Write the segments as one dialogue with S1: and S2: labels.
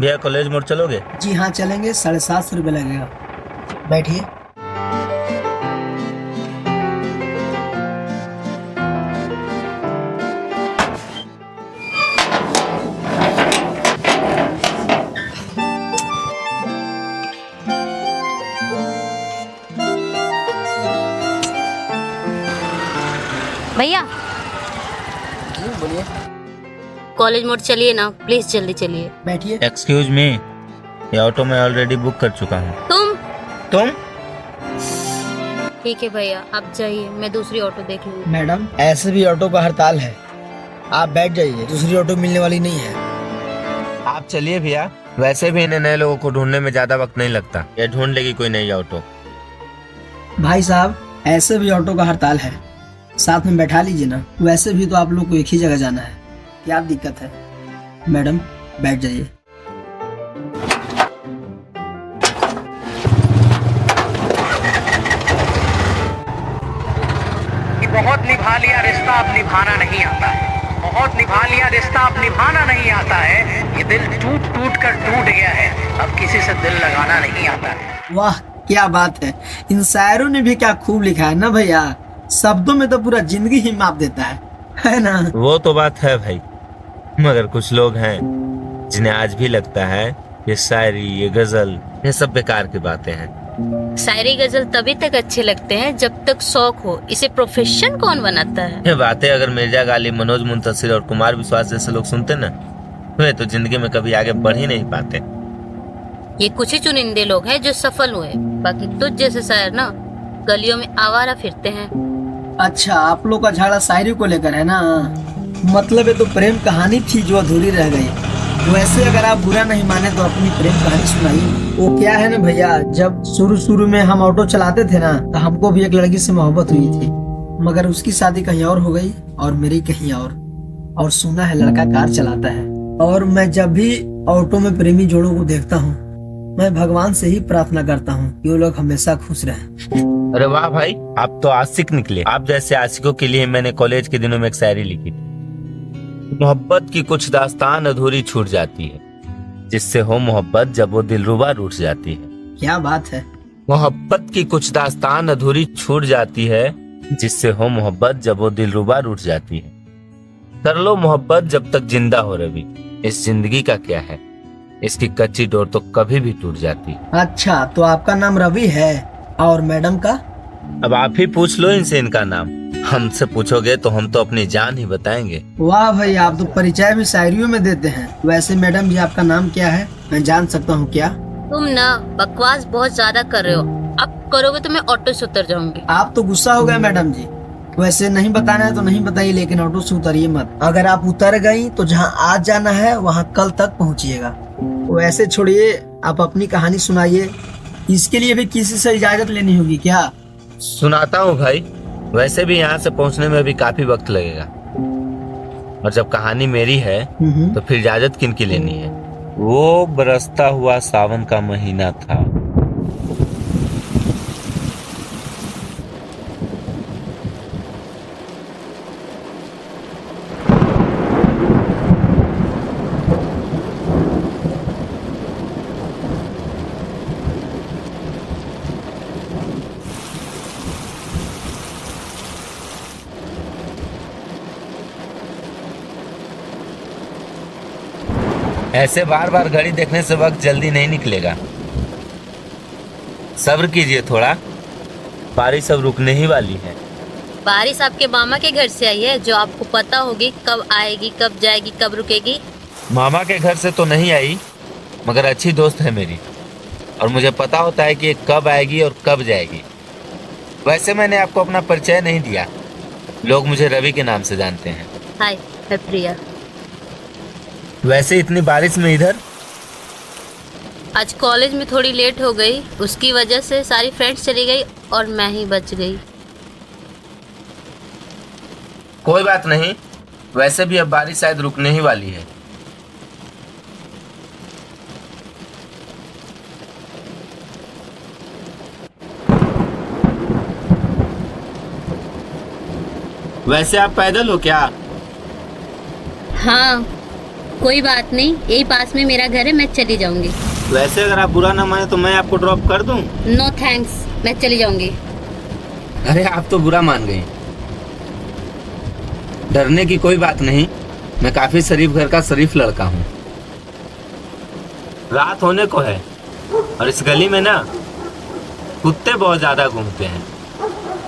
S1: भैया कॉलेज मोड़ चलोगे?
S2: जी हाँ चलेंगे, 750 रुपये लगेगा। बैठिए।
S3: भैया
S2: जी बोलिए।
S3: कॉलेज मोड़ चलिए ना प्लीज, जल्दी चलिए।
S2: बैठिए।
S1: एक्सक्यूज मी, ये ऑटो मैं ऑलरेडी बुक कर चुका हूँ। तुम
S3: ठीक है भैया, आप जाइए, मैं दूसरी ऑटो देख लूंगी।
S2: मैडम ऐसे भी ऑटो का हड़ताल है, आप बैठ जाइए, दूसरी ऑटो मिलने वाली नहीं है।
S1: आप चलिए भैया, वैसे भी इन्हें नए लोगों को ढूंढने में ज्यादा वक्त नहीं लगता, ये ढूंढ लेगी कोई नई ऑटो।
S2: भाई साहब ऐसे भी ऑटो का हड़ताल है, साथ में बैठा लीजिए ना, वैसे भी तो आप लोग को एक ही जगह जाना है, क्या दिक्कत है? मैडम बैठ जाइए।
S4: बहुत निभा लिया रिश्ता अब निभाना नहीं आता है, बहुत निभा लिया रिश्ता अब निभाना नहीं आता है, ये दिल टूट टूट कर टूट गया है, अब किसी से दिल लगाना नहीं आता है।
S2: वाह क्या बात है, इन शायरों ने भी क्या खूब लिखा है ना भैया, शब्दों में तो पूरा जिंदगी ही माप देता है ना?
S1: वो तो बात है भाई, मगर कुछ लोग हैं जिन्हें आज भी लगता है ये शायरी, ये गजल, ये सब बेकार की बातें हैं।
S3: शायरी गजल तभी तक अच्छे लगते हैं जब तक शौक हो, इसे प्रोफेशन कौन बनाता है?
S1: ये बातें अगर मिर्जा गालिब, मनोज मुंतशिर और कुमार विश्वास जैसे लोग सुनते ना, वे तो जिंदगी में कभी आगे बढ़ ही नहीं पाते।
S3: ये कुछ ही चुनिंदे लोग हैं जो सफल हुए, बाकी तुझ जैसे शायर ना गलियों में आवारा फिरते हैं।
S2: अच्छा आप लोग का झगड़ा शायरी को लेकर है ना? मतलब ये तो प्रेम कहानी थी जो अधूरी रह गई। वैसे अगर आप बुरा नहीं माने तो अपनी प्रेम कहानी सुनाइए। वो क्या है ना भैया, जब शुरू में हम ऑटो चलाते थे ना, तो हमको भी एक लड़की से मोहब्बत हुई थी, मगर उसकी शादी कहीं और हो गई और मेरी कहीं और सुना है लड़का कार चलाता है। और मैं जब भी ऑटो में प्रेमी जोड़ों को देखता हूँ, मैं भगवान से ही प्रार्थना करता हूँ कि वो लोग हमेशा खुश रहें।
S1: अरे वाह भाई, आप तो आशिक निकले। आप जैसे आशिकों के लिए मैंने कॉलेज के दिनों में एक शायरी लिखी थी। मोहब्बत की कुछ दास्तान अधूरी छूट जाती है, जिससे हो मोहब्बत जब वो दिलरुबा रूठ जाती है।
S2: क्या बात है।
S1: मोहब्बत की कुछ दास्तान अधूरी छूट जाती है, जिससे हो मोहब्बत जब वो दिलरुबा रूठ जाती है। कर लो मोहब्बत जब तक जिंदा हो रवि, इस जिंदगी का क्या है, इसकी कच्ची डोर तो कभी भी टूट जाती है।
S2: अच्छा तो आपका नाम रवि है और मैडम का?
S1: अब आप ही पूछ लो इनसे इनका नाम, हमसे पूछोगे तो हम तो अपनी जान ही बताएंगे।
S2: वाह भाई, आप तो परिचय भी शायरियों में देते हैं। वैसे मैडम जी आपका नाम क्या है, मैं जान सकता हूँ क्या?
S3: तुम ना बकवास बहुत ज्यादा कर रहे हो, अब करोगे तो मैं ऑटो से उतर जाऊंगी।
S2: आप तो गुस्सा हो गए मैडम जी। वैसे नहीं बताना है तो नहीं बताइए, लेकिन ऑटो से उतरिए मत। अगर आप उतर गई तो जहाँ आज जाना है वहाँ कल तक पहुँचिएगा। वैसे छोड़िए, आप अपनी कहानी सुनाइए। इसके लिए भी किसी से इजाजत लेनी होगी क्या?
S1: सुनाता हूँ भाई, वैसे भी यहाँ से पहुँचने में भी काफी वक्त लगेगा, और जब कहानी मेरी है तो फिर इजाजत किन की लेनी है। वो बरसता हुआ सावन का महीना था, ऐसे बार बार घड़ी देखने से वक्त जल्दी नहीं निकलेगा, सब्र कीजिए थोड़ा, बारिश अब रुकने ही वाली है।
S3: बारिश आपके मामा के घर से आई है, जो आपको पता होगी कब आएगी, कब जाएगी, कब रुकेगी।
S1: मामा के घर से तो नहीं आई, मगर अच्छी दोस्त है मेरी, और मुझे पता होता है कि ये कब आएगी और कब जाएगी। वैसे मैंने आपको अपना परिचय नहीं दिया, लोग मुझे रवि के नाम से जानते हैं।
S3: हाय, मैं प्रिया।
S1: वैसे इतनी बारिश में इधर?
S3: आज कॉलेज में थोड़ी लेट हो गई, उसकी वजह से सारी फ्रेंड्स चली गई और मैं ही बच गई।
S1: कोई बात नहीं, वैसे भी अब बारिश शायद रुकने ही वाली है। वैसे आप पैदल हो क्या?
S3: हाँ, कोई बात नहीं, यही पास में मेरा घर है, मैं चली जाऊंगी।
S1: वैसे अगर आप बुरा ना माने तो मैं आपको ड्रॉप कर दूं?
S3: नो थैंक्स, मैं चली जाऊंगी।
S1: अरे आप तो बुरा मान गए। डरने की कोई बात नहीं, मैं काफी शरीफ घर का शरीफ लड़का हूँ। रात होने को है और इस गली में ना कुत्ते बहुत ज्यादा घूमते हैं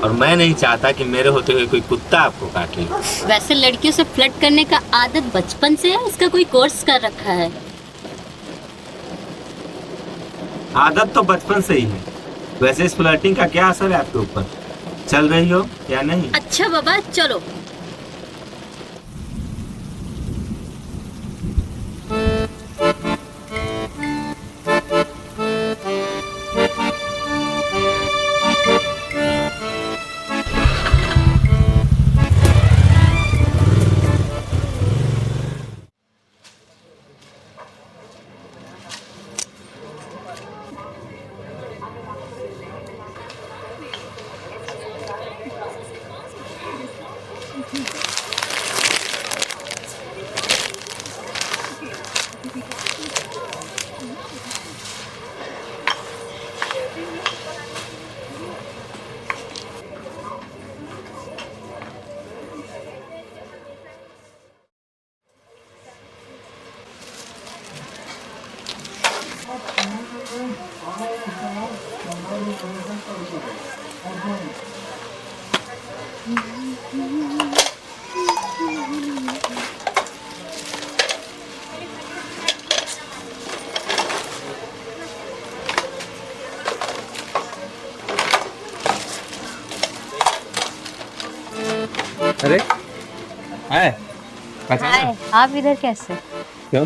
S1: और मैं नहीं चाहता कि मेरे होते हुए कोई कुत्ता आपको काट ले।
S3: वैसे लड़कियों से फ्लर्ट करने का आदत बचपन से है, इसका कोई कोर्स कर रखा है?
S1: आदत तो बचपन से ही है। वैसे इस फ्लर्टिंग का क्या असर है आपके ऊपर? चल रही हो या नहीं?
S3: अच्छा बाबा चलो।
S1: अरे हाय।
S5: हाय, आप इधर कैसे?
S1: क्यों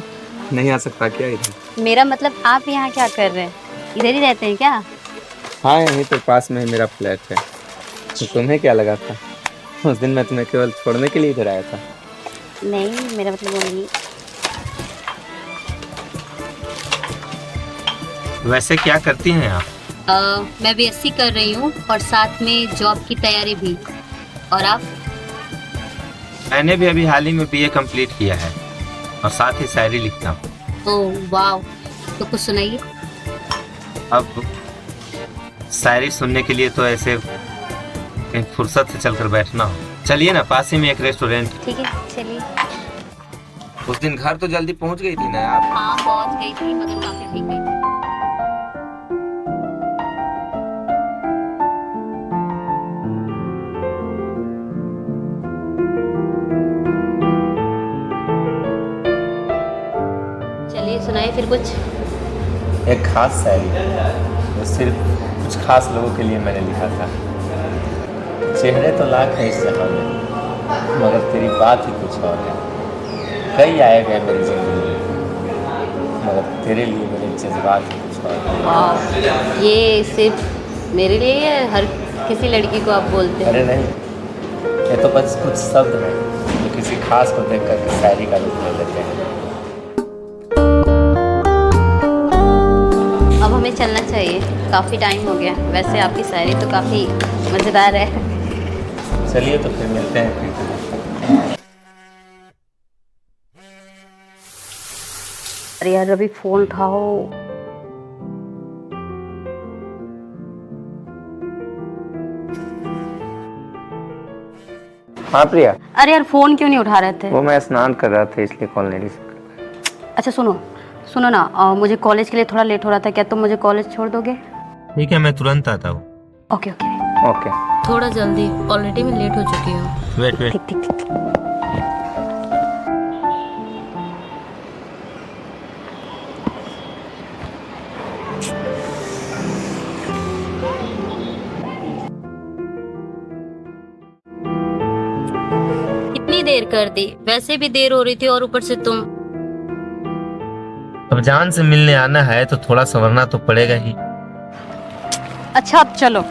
S1: नहीं आ सकता क्या इधर?
S5: मेरा मतलब आप यहाँ क्या कर रहे हैं? इधर ही रहते हैं क्या?
S1: हाँ यहीं तो पास में ही मेरा फ्लैट है। तो तुम्हें क्या लगा था? उस दिन मैं तुम्हें केवल छोड़ने के लिए इधर आया था।
S5: नहीं, मेरा मतलब वो नहीं।
S1: वैसे क्या करती हैं आप?
S3: मैं बीएससी कर रही हूँ और साथ में जॉब की तैयारी भी। और आप?
S1: मैंने भी अभी हाल ही में बीए कंप्लीट किया है और साथ ही शायरी लिखता हूँ।
S3: ओह वाव, तो कुछ सुनाइए।
S1: अब शायरी सुनने के लिए तो ऐसे कहीं फुर्सत से चलकर बैठना हो। चलिए ना, पास ही में एक रेस्टोरेंट।
S5: ठीक है चलिए।
S1: उस दिन घर तो जल्दी पहुंच गई थी ना आप?
S3: हाँ पहुँच गई थी, मगर काफी भीग गई थी। चलिए सुनाइए फिर कुछ।
S1: एक खास शायरी जो सिर्फ कुछ खास लोगों के लिए मैंने लिखा था। चेहरे तो लाख हैं इस जहां में, मगर तेरी बात ही कुछ और है। कई आए गए मेरी जिंदगी में, मगर तेरे लिए मेरे जज्बात ही कुछ और है।
S3: वाह, ये सिर्फ मेरे लिए या हर किसी लड़की को आप बोलते हैं?
S1: अरे नहीं, ये तो बस कुछ शब्द हैं जो किसी खास को देख कर शायरी का रूप ले लेते हैं।
S5: अब हमें चलना चाहिए, काफ़ी टाइम हो गया। वैसे आपकी शायरी तो काफ़ी मज़ेदार है।
S1: चलिए तो फिर मिलते हैं फिर।
S5: अरे यार रवि, फ़ोन उठाओ।
S1: हाँ प्रिया।
S5: अरे यार फ़ोन क्यों नहीं उठा रहे थे?
S1: वो मैं स्नान कर रहा था इसलिए कॉल नहीं रिसीव कर पाया।
S5: अच्छा सुनो ना, मुझे कॉलेज के लिए थोड़ा लेट हो रहा था, क्या तुम मुझे कॉलेज छोड़ दोगे?
S1: ठीक है, मैं तुरंत आता हूँ।
S5: ओके।
S1: ओके।
S3: थोड़ा जल्दी, ऑलरेडी मैं लेट हो चुकी हूँ।
S1: वेट।
S5: ठीक।
S3: कितनी देर कर दी? वैसे भी देर हो रही थी और ऊपर से तुम।
S1: अब जान से मिलने आना है तो थोड़ा संवरना तो पड़ेगा ही।
S5: अच्छा अब चलो।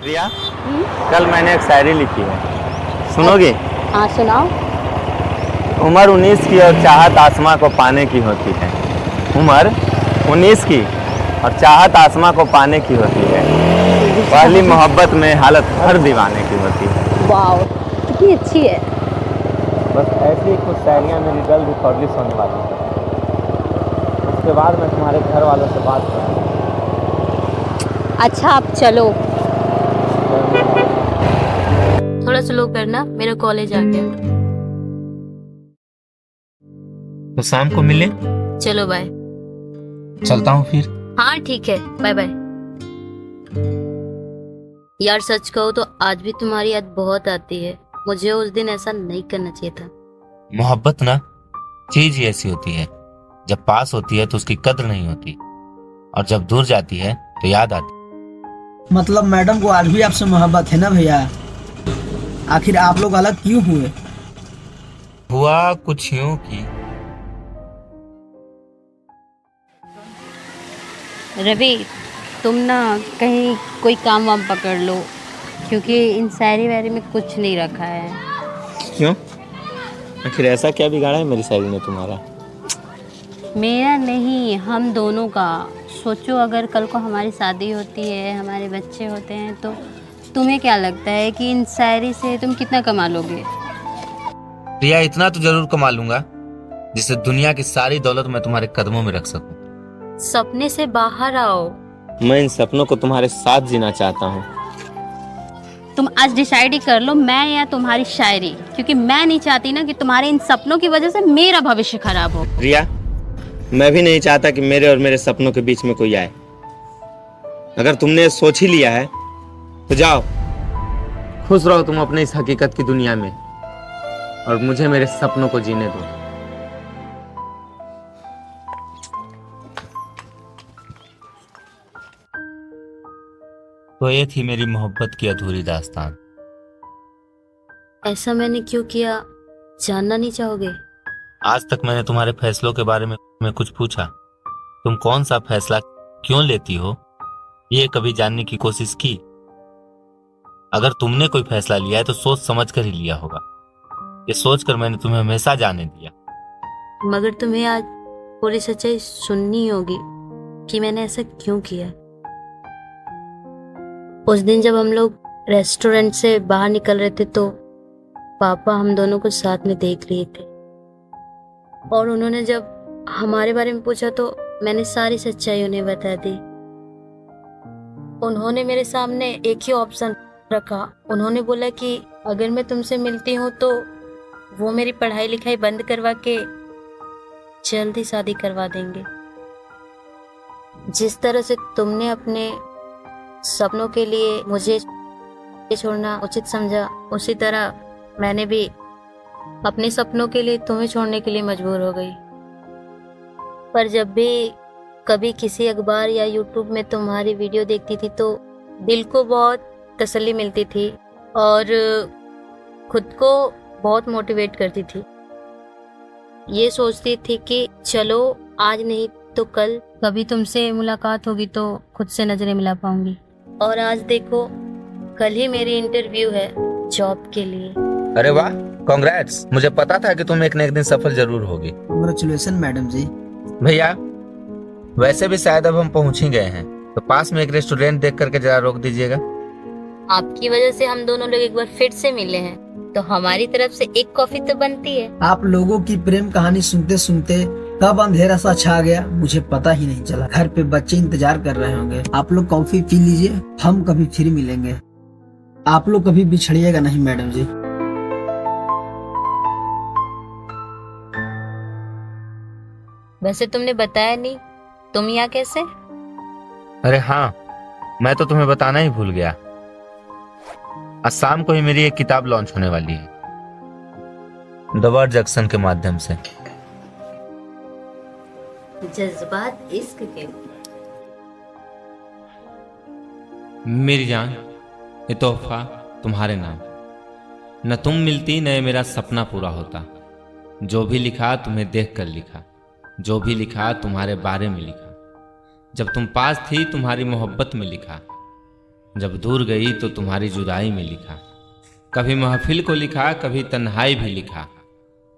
S1: प्रिया, कल मैंने एक शायरी लिखी है, सुनोगे?
S5: हाँ सुनाओ।
S1: उम्र 19 की और चाहत आसमां को पाने की होती है। उम्र 19 की और चाहत आसमां को पाने की होती है।
S6: पहली मोहब्बत में हालत हर दीवाने की होती है।
S5: वाह, कितनी अच्छी है।
S6: बस ऐसी ही कुछ शायरियाँ मेरी जल्द ही पब्लिश होने वाली हैं। उसके बाद मैं तुम्हारे घर वालों से बात करूँगा।
S5: अच्छा, आप चलो।
S3: थोड़ा स्लो करना, मेरा कॉलेज आ गया।
S1: तो शाम को मिले।
S3: चलो बाय।
S1: चलता हूँ फिर।
S3: हाँ ठीक है, बाय बाय। यार सच कहो तो आज भी तुम्हारी याद बहुत आती है। मुझे उस दिन ऐसा नहीं करना चाहिए था।
S1: मोहब्बत ना चीज ही ऐसी होती है, जब पास होती है तो उसकी कद्र नहीं होती, और जब दूर जाती है तो याद आती।
S2: मतलब मैडम को आज भी आपसे मोहब्बत है ना भैया? आखिर आप लोग अलग क्यों हुए?
S1: हुआ कुछ यूं कि
S5: रवि, तुम ना कहीं कोई काम वाम पकड़ लो, क्योंकि इन शायरी वायरी में कुछ नहीं रखा है।
S6: क्यों? आखिर ऐसा क्या बिगाड़ा है मेरी शायरी ने तुम्हारा?
S5: मेरा नहीं, हम दोनों का। सोचो, अगर कल को हमारी शादी होती है, हमारे बच्चे होते हैं, तो तुम्हें क्या लगता है कि इन शायरी से तुम कितना कमा लोगे?
S1: प्रिया, इतना तो जरूर कमा लूंगा जिससे दुनिया की सारी दौलत मैं तुम्हारे कदमों में रख सकूं।
S3: सपने से बाहर आओ।
S6: मैं इन सपनों को तुम्हारे साथ जीना चाहता हूँ।
S5: तुम आज डिसाइड ही कर लो, मैं या तुम्हारी शायरी, क्योंकि मैं नहीं चाहती ना कि तुम्हारे इन सपनों की वजह से मेरा भविष्य खराब हो।
S6: रिया, मैं भी नहीं चाहता कि मेरे और मेरे सपनों के बीच में कोई आए। अगर तुमने सोच ही लिया है तो जाओ, खुश रहो तुम अपने इस हकीकत की दुनिया में, और मुझे मेरे सपनों को जीने दो।
S1: तो ये थी मेरी मोहब्बत की अधूरी दास्तान।
S3: ऐसा मैंने क्यों किया, जानना नहीं चाहोगे?
S1: आज तक मैंने तुम्हारे फैसलों के बारे में कुछ पूछा? तुम कौन सा फैसला क्यों लेती हो, ये कभी जानने की कोशिश की? अगर तुमने कोई फैसला लिया है तो सोच समझ कर ही लिया होगा। ये सोचकर मैंने तुम्हें हमेशा जाने दिया।
S3: मगर तुम्हें आज पूरी सच्चाई सुननी होगी कि मैंने ऐसा क्यों किया। उस दिन जब हम लोग रेस्टोरेंट से बाहर निकल रहे थे तो पापा हम दोनों को साथ में देख लिए थे, और उन्होंने जब हमारे बारे में पूछा तो मैंने सारी सच्चाई उन्हें बता दी। उन्होंने मेरे सामने एक ही ऑप्शन रखा। उन्होंने बोला कि अगर मैं तुमसे मिलती हूँ तो वो मेरी पढ़ाई लिखाई बंद करवा के जल्द ही शादी करवा देंगे। जिस तरह से तुमने अपने सपनों के लिए मुझे छोड़ना उचित समझा, उसी तरह मैंने भी अपने सपनों के लिए तुम्हें छोड़ने के लिए मजबूर हो गई। पर जब भी कभी किसी अखबार या यूट्यूब में तुम्हारी वीडियो देखती थी तो दिल को बहुत तसल्ली मिलती थी और खुद को बहुत मोटिवेट करती थी। ये सोचती थी कि चलो आज नहीं तो कल कभी तुमसे मुलाकात होगी तो खुद से नजरें मिला पाऊंगी। और आज देखो, कल ही मेरी इंटरव्यू है जॉब के लिए।
S1: अरे वाह, कांग्रेट्स। मुझे पता था कि तुम एक न एक दिन सफल जरूर होगी।
S2: कांग्रेचुलेशन मैडम जी।
S1: भैया, वैसे भी शायद अब हम पहुंच ही गए हैं, तो पास में एक रेस्टोरेंट देख करके जरा रोक दीजिएगा।
S3: आपकी वजह से हम दोनों लोग एक बार फिर से मिले हैं, तो हमारी तरफ से एक कॉफी तो बनती है।
S2: आप लोगों की प्रेम कहानी सुनते सुनते कब अंधेरा सा छा गया मुझे पता ही नहीं चला। घर पे बच्चे इंतजार कर रहे होंगे। आप लोग कॉफी पी लीजिए, हम कभी फिर मिलेंगे। आप लोग कभी बिछड़िएगा नहीं मैडम जी।
S3: वैसे तुमने बताया नहीं, तुम यहाँ कैसे?
S1: अरे हाँ, मैं तो तुम्हें बताना ही भूल गया। आज शाम को ही मेरी एक किताब लॉन्च होने वाली है द वर्ड जैक्सन के माध्यम से।
S3: जज्बात इश्क के।
S6: मेरी जान, ये तोहफा तुम्हारे नाम। न तुम मिलती न ये मेरा सपना पूरा होता। जो भी लिखा तुम्हें देख कर लिखा, जो भी लिखा तुम्हारे बारे में लिखा। जब तुम पास थी तुम्हारी मोहब्बत में लिखा, जब दूर गई तो तुम्हारी जुदाई में लिखा। कभी महफिल को लिखा, कभी तन्हाई भी लिखा।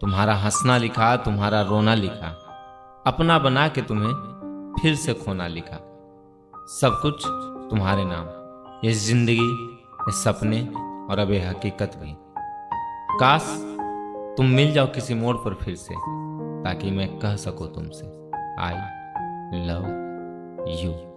S6: तुम्हारा हंसना लिखा, तुम्हारा रोना लिखा। अपना बना के तुम्हें फिर से खोना लिखा। सब कुछ तुम्हारे नाम। ये जिंदगी, ये सपने और अब ये हकीकत भी। काश तुम मिल जाओ किसी मोड़ पर फिर से, ताकि मैं कह सकूं तुमसे आई लव यू।